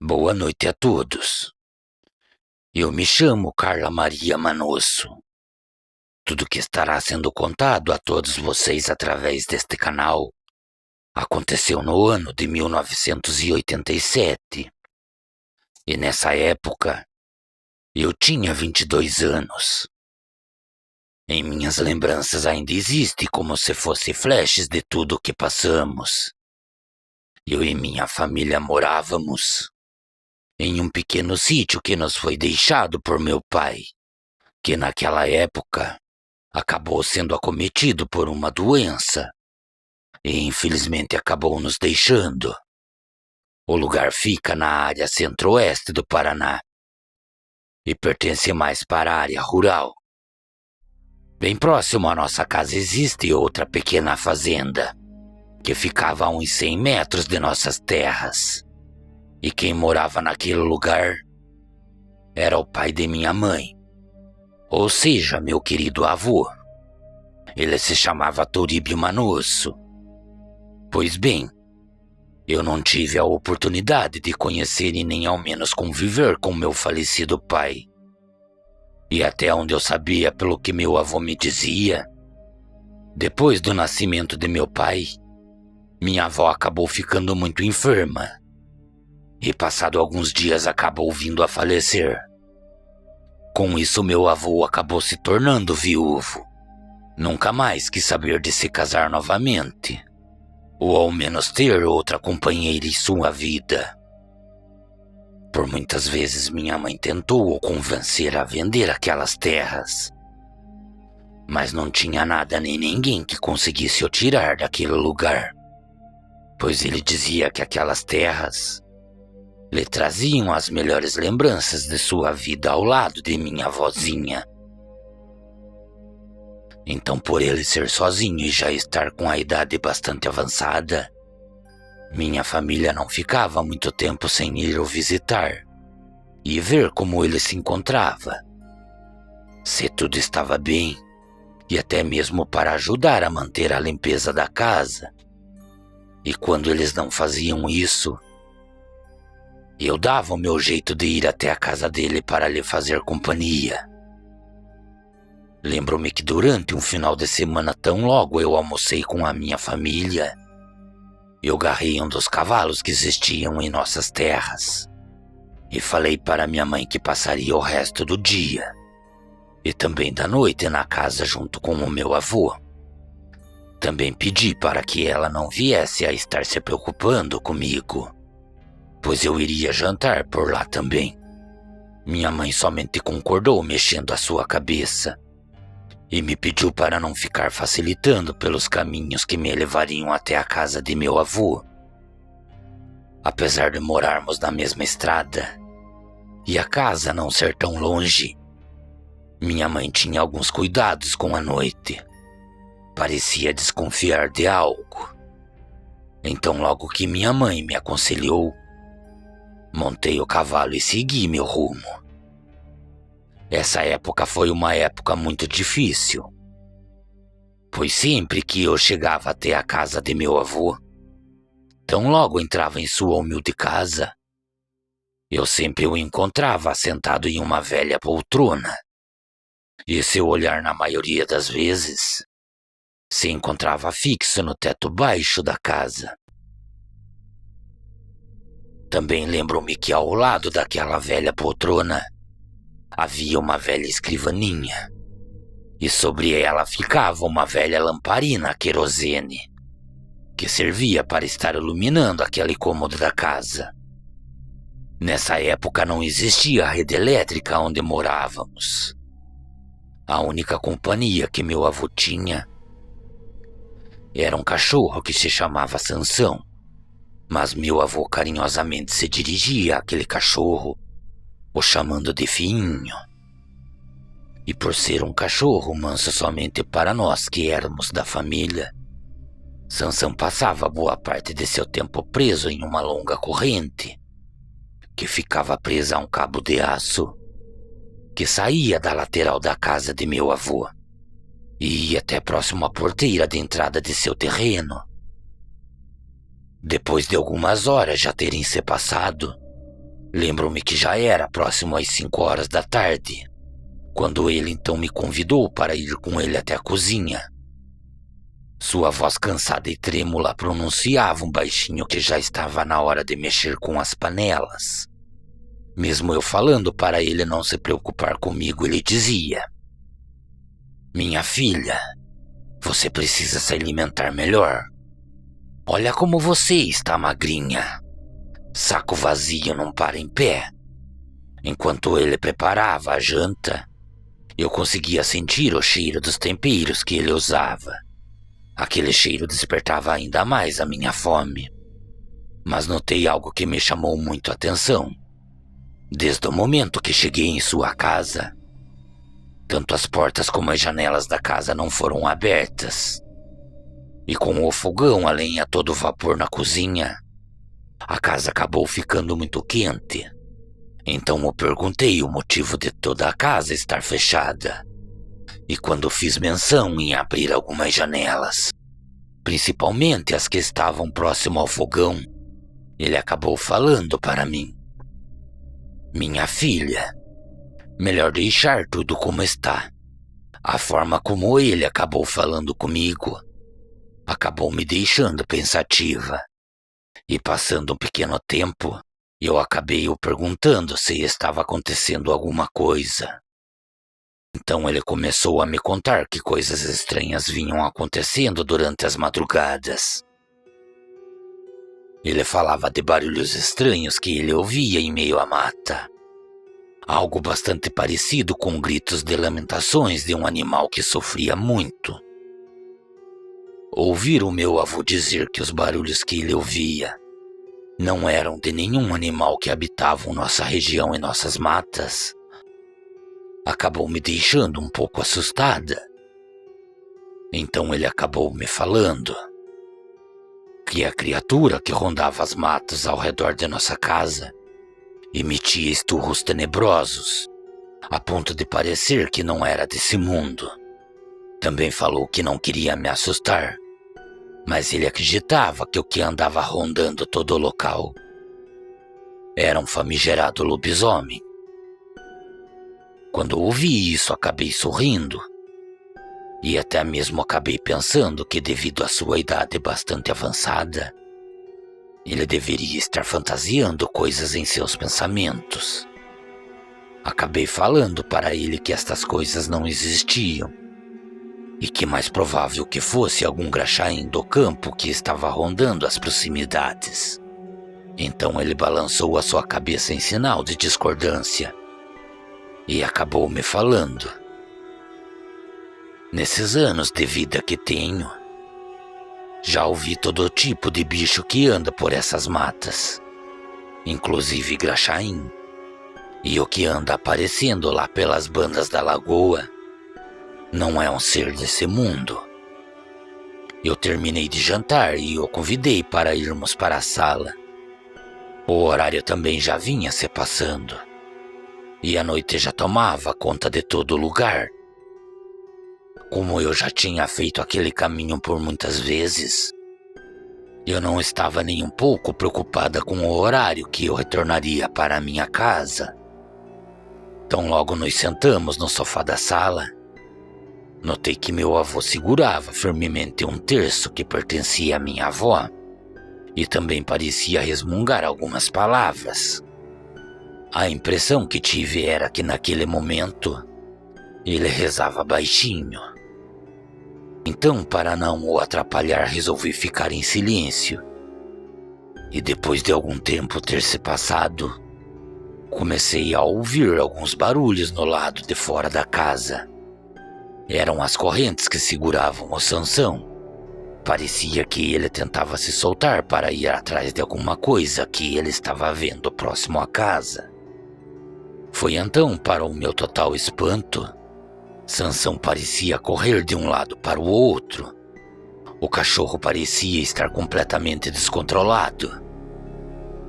Boa noite a todos. Eu me chamo Carla Maria Manosso. Tudo que estará sendo contado a todos vocês através deste canal aconteceu no ano de 1987. E nessa época, eu tinha 22 anos. Em minhas lembranças ainda existe como se fosse flashes de tudo o que passamos. Eu e minha família morávamos em um pequeno sítio que nos foi deixado por meu pai, que naquela época acabou sendo acometido por uma doença e infelizmente acabou nos deixando. O lugar fica na área centro-oeste do Paraná e pertence mais para a área rural. Bem próximo à nossa casa existe outra pequena fazenda, que ficava a uns 100 metros de nossas terras. E quem morava naquele lugar era o pai de minha mãe, ou seja, meu querido avô. Ele se chamava Toríbio Manosso. Pois bem, eu não tive a oportunidade de conhecer e nem ao menos conviver com meu falecido pai. E até onde eu sabia pelo que meu avô me dizia, depois do nascimento de meu pai, minha avó acabou ficando muito enferma. E passado alguns dias acabou vindo a falecer. Com isso meu avô acabou se tornando viúvo. Nunca mais quis saber de se casar novamente, ou ao menos ter outra companheira em sua vida. Por muitas vezes minha mãe tentou o convencer a vender aquelas terras, mas não tinha nada nem ninguém que conseguisse o tirar daquele lugar, pois ele dizia que aquelas terras lhe traziam as melhores lembranças de sua vida ao lado de minha avózinha. Então, por ele ser sozinho e já estar com a idade bastante avançada, minha família não ficava muito tempo sem ir o visitar e ver como ele se encontrava, se tudo estava bem, e até mesmo para ajudar a manter a limpeza da casa. E quando eles não faziam isso, eu dava o meu jeito de ir até a casa dele para lhe fazer companhia. Lembro-me que durante um final de semana, tão logo eu almocei com a minha família, eu garrei um dos cavalos que existiam em nossas terras e falei para minha mãe que passaria o resto do dia e também da noite na casa junto com o meu avô. Também pedi para que ela não viesse a estar se preocupando comigo, pois eu iria jantar por lá também. Minha mãe somente concordou mexendo a sua cabeça e me pediu para não ficar facilitando pelos caminhos que me levariam até a casa de meu avô. Apesar de morarmos na mesma estrada e a casa não ser tão longe, minha mãe tinha alguns cuidados com a noite. Parecia desconfiar de algo. Então, logo que minha mãe me aconselhou, montei o cavalo e segui meu rumo. Essa época foi uma época muito difícil, pois sempre que eu chegava até a casa de meu avô, tão logo entrava em sua humilde casa, eu sempre o encontrava sentado em uma velha poltrona, e seu olhar na maioria das vezes se encontrava fixo no teto baixo da casa. Também lembro-me que ao lado daquela velha poltrona havia uma velha escrivaninha, e sobre ela ficava uma velha lamparina a querosene, que servia para estar iluminando aquele cômodo da casa. Nessa época não existia a rede elétrica onde morávamos. A única companhia que meu avô tinha era um cachorro que se chamava Sansão, mas meu avô carinhosamente se dirigia àquele cachorro, o chamando de Fiinho. E por ser um cachorro manso somente para nós que éramos da família, Sansão passava boa parte de seu tempo preso em uma longa corrente, que ficava presa a um cabo de aço, que saía da lateral da casa de meu avô e ia até próximo à porteira de entrada de seu terreno. Depois de algumas horas já terem se passado, Lembro-me que já era próximo às 5 horas da tarde, quando ele então me convidou para ir com ele até a cozinha. Sua voz cansada e trêmula pronunciava baixinho que já estava na hora de mexer com as panelas. Mesmo eu falando para ele não se preocupar comigo, ele dizia: "Minha filha, você precisa se alimentar melhor. Olha como você está magrinha. Saco vazio não para em pé." Enquanto ele preparava a janta, eu conseguia sentir o cheiro dos temperos que ele usava. Aquele cheiro despertava ainda mais a minha fome. Mas notei algo que me chamou muito a atenção. Desde o momento que cheguei em sua casa, tanto as portas como as janelas da casa não foram abertas. E com o fogão a lenha a todo vapor na cozinha, a casa acabou ficando muito quente. Então eu perguntei o motivo de toda a casa estar fechada. E quando fiz menção em abrir algumas janelas, principalmente as que estavam próximo ao fogão, ele acabou falando para mim: "Minha filha, melhor deixar tudo como está." A forma como ele acabou falando comigo acabou me deixando pensativa. E passando um pequeno tempo, eu acabei o perguntando se estava acontecendo alguma coisa. Então ele começou a me contar que coisas estranhas vinham acontecendo durante as madrugadas. Ele falava de barulhos estranhos que ele ouvia em meio à mata. Algo bastante parecido com gritos de lamentações de um animal que sofria muito. Ouvir o meu avô dizer que os barulhos que ele ouvia não eram de nenhum animal que habitava nossa região e nossas matas acabou me deixando um pouco assustada. Então ele acabou me falando que a criatura que rondava as matas ao redor de nossa casa emitia esturros tenebrosos, a ponto de parecer que não era desse mundo. Também falou que não queria me assustar, mas ele acreditava que o que andava rondando todo o local era um famigerado lobisomem. Quando ouvi isso, acabei sorrindo, e até mesmo acabei pensando que, devido à sua idade bastante avançada, ele deveria estar fantasiando coisas em seus pensamentos. Acabei falando para ele que estas coisas não existiam, e que mais provável que fosse algum graxaim do campo que estava rondando as proximidades. Então ele balançou a sua cabeça em sinal de discordância e acabou me falando: "Nesses anos de vida que tenho, já ouvi todo tipo de bicho que anda por essas matas, inclusive graxaim, e o que anda aparecendo lá pelas bandas da lagoa não é um ser desse mundo." Eu terminei de jantar e o convidei para irmos para a sala. O horário também já vinha se passando, e a noite já tomava conta de todo o lugar. Como eu já tinha feito aquele caminho por muitas vezes, eu não estava nem um pouco preocupada com o horário que eu retornaria para a minha casa. Tão logo nos sentamos no sofá da sala, notei que meu avô segurava firmemente um terço que pertencia à minha avó e também parecia resmungar algumas palavras. A impressão que tive era que naquele momento ele rezava baixinho. Então, para não o atrapalhar, resolvi ficar em silêncio. E depois de algum tempo ter se passado, comecei a ouvir alguns barulhos no lado de fora da casa. Eram as correntes que seguravam o Sansão. Parecia que ele tentava se soltar para ir atrás de alguma coisa que ele estava vendo próximo à casa. Foi então, para o meu total espanto, Sansão parecia correr de um lado para o outro. O cachorro parecia estar completamente descontrolado.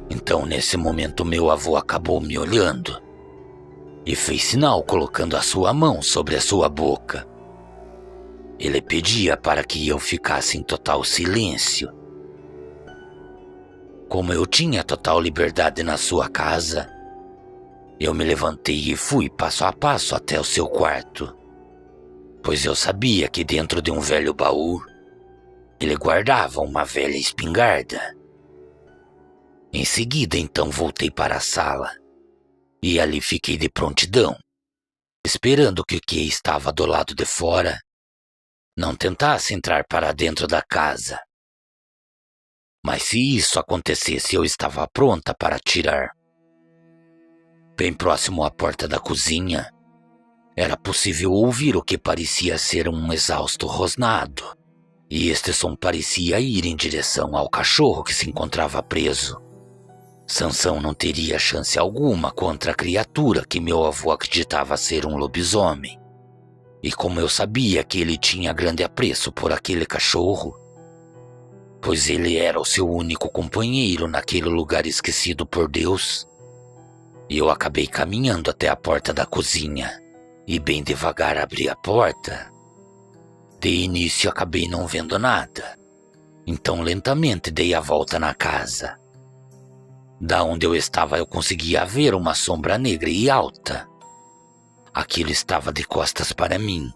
Então, nesse momento, meu avô acabou me olhando e fez sinal colocando a sua mão sobre a sua boca. Ele pedia para que eu ficasse em total silêncio. Como eu tinha total liberdade na sua casa, Eu me levantei e fui passo a passo até o seu quarto, pois eu sabia que dentro de um velho baú ele guardava uma velha espingarda. Em seguida, então, voltei para a sala e ali fiquei de prontidão, esperando que o que estava do lado de fora não tentasse entrar para dentro da casa. Mas se isso acontecesse, eu estava pronta para atirar. Bem próximo à porta da cozinha, era possível ouvir o que parecia ser um exausto rosnado, e este som parecia ir em direção ao cachorro que se encontrava preso. Sansão não teria chance alguma contra a criatura que meu avô acreditava ser um lobisomem. E como eu sabia que ele tinha grande apreço por aquele cachorro, pois ele era o seu único companheiro naquele lugar esquecido por Deus, eu acabei caminhando até a porta da cozinha e bem devagar abri a porta. De início acabei não vendo nada, então lentamente dei a volta na casa. Da onde eu estava eu conseguia ver uma sombra negra e alta. Aquilo estava de costas para mim.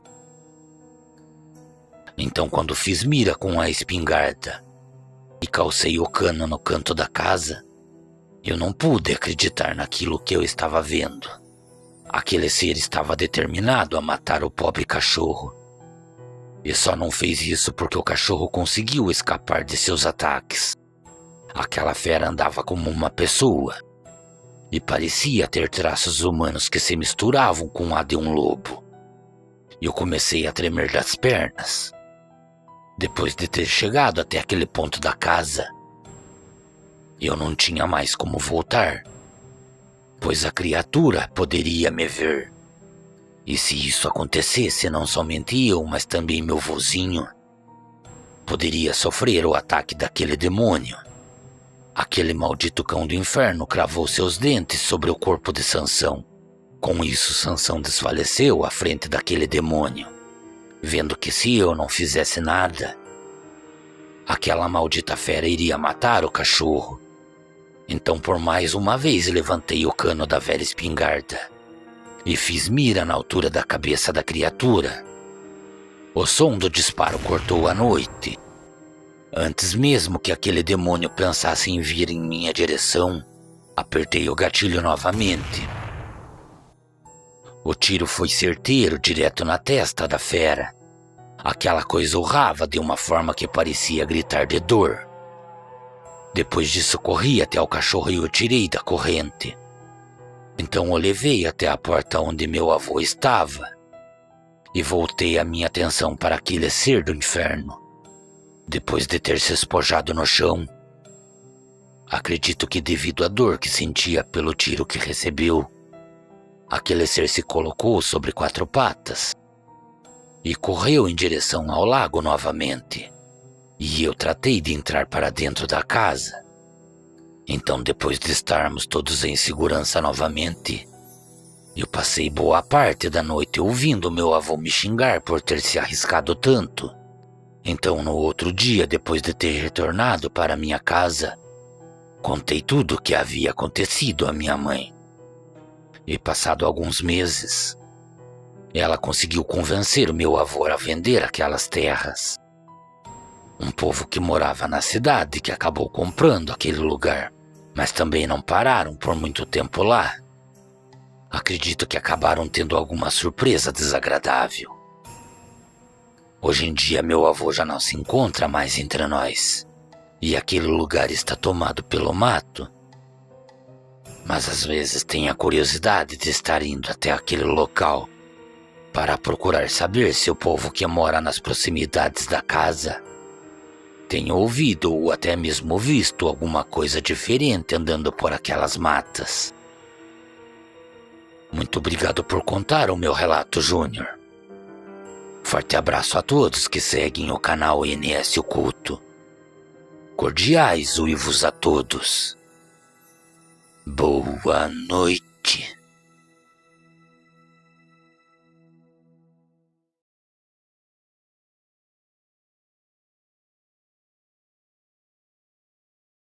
Então, quando fiz mira com a espingarda e calcei o cano no canto da casa, eu não pude acreditar naquilo que eu estava vendo. Aquele ser estava determinado a matar o pobre cachorro. E só não fez isso porque o cachorro conseguiu escapar de seus ataques. Aquela fera andava como uma pessoa e parecia ter traços humanos que se misturavam com a de um lobo. Eu comecei a tremer das pernas. Depois de ter chegado até aquele ponto da casa, eu não tinha mais como voltar, pois a criatura poderia me ver. E se isso acontecesse, não somente eu, mas também meu vozinho poderia sofrer o ataque daquele demônio. Aquele maldito cão do inferno cravou seus dentes sobre o corpo de Sansão. Com isso, Sansão desfaleceu à frente daquele demônio, vendo que se eu não fizesse nada, aquela maldita fera iria matar o cachorro. Então, por mais uma vez, levantei o cano da velha espingarda e fiz mira na altura da cabeça da criatura. O som do disparo cortou a noite. Antes mesmo que aquele demônio pensasse em vir em minha direção, apertei o gatilho novamente. O tiro foi certeiro, direto na testa da fera. Aquela coisa urrava de uma forma que parecia gritar de dor. Depois disso, corri até o cachorro e o tirei da corrente. Então o levei até a porta onde meu avô estava e voltei a minha atenção para aquele ser do inferno. Depois de ter se espojado no chão, acredito que devido à dor que sentia pelo tiro que recebeu, aquele ser se colocou sobre 4 patas e correu em direção ao lago novamente. E eu tratei de entrar para dentro da casa. Então, depois de estarmos todos em segurança novamente, eu passei boa parte da noite ouvindo meu avô me xingar por ter se arriscado tanto. Então, no outro dia, depois de ter retornado para minha casa, contei tudo o que havia acontecido à minha mãe. E passado alguns meses, ela conseguiu convencer o meu avô a vender aquelas terras. Um povo que morava na cidade que acabou comprando aquele lugar, mas também não pararam por muito tempo lá. Acredito que acabaram tendo alguma surpresa desagradável. Hoje em dia meu avô já não se encontra mais entre nós, e aquele lugar está tomado pelo mato. Mas às vezes tenho a curiosidade de estar indo até aquele local para procurar saber se o povo que mora nas proximidades da casa tem ouvido ou até mesmo visto alguma coisa diferente andando por aquelas matas. Muito obrigado por contar o meu relato, Júnior. Forte abraço a todos que seguem o canal NS Oculto. Cordiais uivos a todos. Boa noite.